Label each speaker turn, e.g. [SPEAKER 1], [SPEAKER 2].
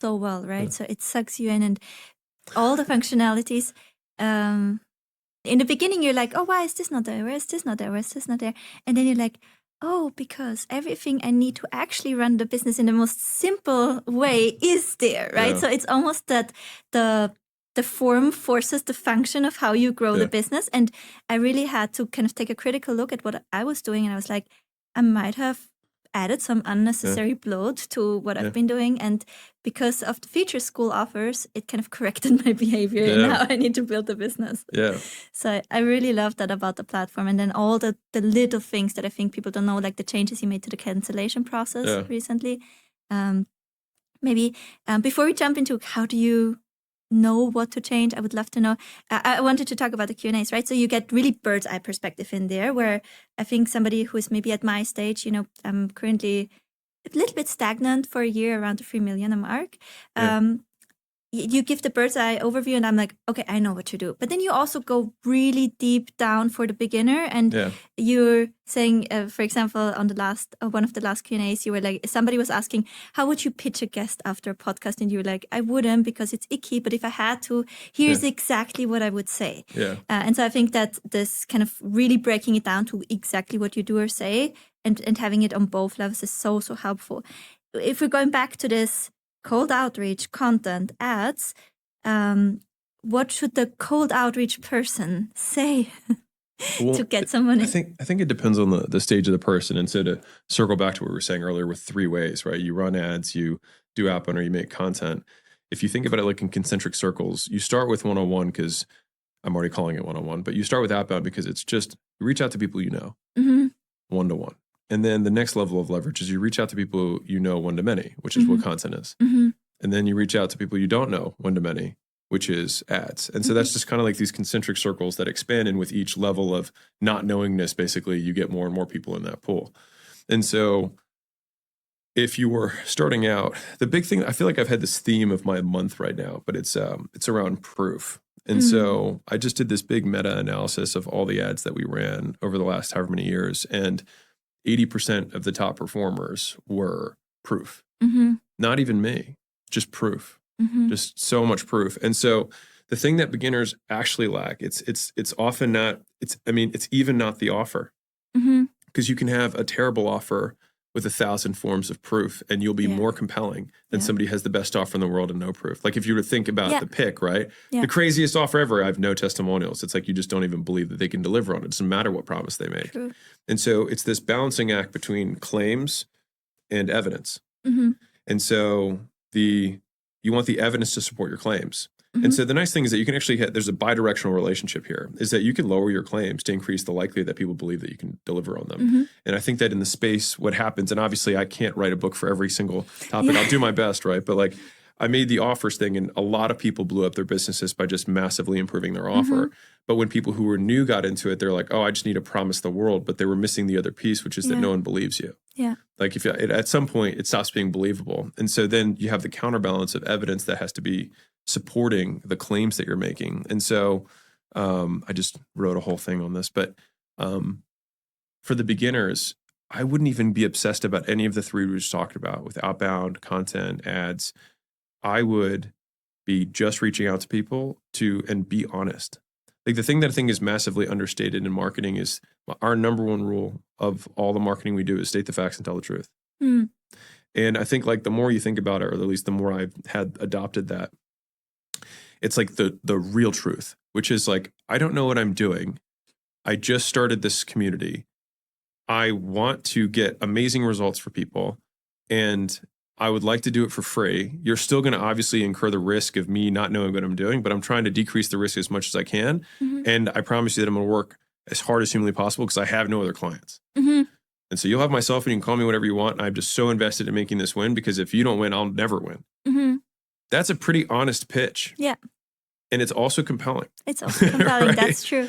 [SPEAKER 1] so well, right? So it sucks you in and all the functionalities. In the beginning, you're like, oh, why is this not there? Where is this not there? Where is this not there? And then you're like, oh, because everything I need to actually run the business in the most simple way is there, right? So it's almost that the form forces the function of how you grow the business. And I really had to kind of take a critical look at what I was doing. And I was like, I might have added some unnecessary bloat to what I've been doing. And because of the features Skool offers, it kind of corrected my behavior in how I need to build the business. So I really love that about the platform. And then all the little things that I think people don't know, like the changes you made to the cancellation process recently. Maybe before we jump into how do you know what to change, I would love to know. I wanted to talk about the Q&As, right? So you get really bird's eye perspective in there, where I think somebody who is maybe at my stage, I'm currently a little bit stagnant for a year around the 3 million mark. You give the bird's eye overview and I'm like, okay, I know what to do. But then you also go really deep down for the beginner. And you're saying, for example, on the last one of the last Q&As, you were like, somebody was asking, how would you pitch a guest after a podcast? And you were like, I wouldn't because it's icky. But if I had to, here's exactly what I would say. And so I think that this kind of really breaking it down to exactly what you do or say and having it on both levels is so, so helpful. If we're going back to this cold outreach, content, ads, what should the cold outreach person say to get someone in?
[SPEAKER 2] I think it depends on the stage of the person. And so to circle back to what we were saying earlier with 3 ways, right? You run ads, you do outbound, or you make content. If you think about it like in concentric circles, you start with one-on-one because I'm already calling it one-on-one, but you start with outbound because it's just you reach out to people you know, one-to-one. And then the next level of leverage is you reach out to people you know one-to-many, which is what content is. And then you reach out to people you don't know one-to-many, which is ads. And so that's just kind of like these concentric circles that expand. And with each level of not knowingness, basically, you get more and more people in that pool. And so if you were starting out, the big thing, I feel like I've had this theme of my month right now, but it's around proof. And so I just did this big meta-analysis of all the ads that we ran over the last however many years. And 80% of the top performers were proof. Not even me, just proof. Just so much proof. And so the thing that beginners actually lack, it's often not, it's even not the offer. Because you can have a terrible offer with 1,000 forms of proof and you'll be more compelling than somebody who has the best offer in the world and no proof. Like if you were to think about the pick, right? The craziest offer ever, I have no testimonials. It's like you just don't even believe that they can deliver on it. It doesn't matter what promise they make.
[SPEAKER 1] True.
[SPEAKER 2] And so it's this balancing act between claims and evidence. And so you want the evidence to support your claims. And so the nice thing is that you can actually there's a bidirectional relationship here, is that you can lower your claims to increase the likelihood that people believe that you can deliver on them. And I think that in the space, what happens, and obviously I can't write a book for every single topic. I'll do my best, right? But like I made the offers thing and a lot of people blew up their businesses by just massively improving their offer. But when people who were new got into it, they're like, oh, I just need to promise the world. But they were missing the other piece, which is that no one believes you. Like if at some point it stops being believable. And so then you have the counterbalance of evidence that has to be supporting the claims that you're making. And so I just wrote a whole thing on this, but for the beginners, I wouldn't even be obsessed about any of the 3 we just talked about with outbound, content, ads. I would be just reaching out to people and be honest. Like the thing that I think is massively understated in marketing is our number one rule of all the marketing we do is state the facts and tell the truth. And I think like the more you think about it, or at least the more I've had adopted that, it's like the real truth, which is like, I don't know what I'm doing. I just started this community. I want to get amazing results for people and I would like to do it for free. You're still going to obviously incur the risk of me not knowing what I'm doing, but I'm trying to decrease the risk as much as I can. And I promise you that I'm going to work as hard as humanly possible because I have no other clients. And so you'll have my cell phone, you can call me whatever you want. And I'm just so invested in making this win because if you don't win, I'll never win. That's a pretty honest pitch.
[SPEAKER 1] Yeah.
[SPEAKER 2] And it's also compelling.
[SPEAKER 1] It's also compelling.
[SPEAKER 2] Right?
[SPEAKER 1] That's true.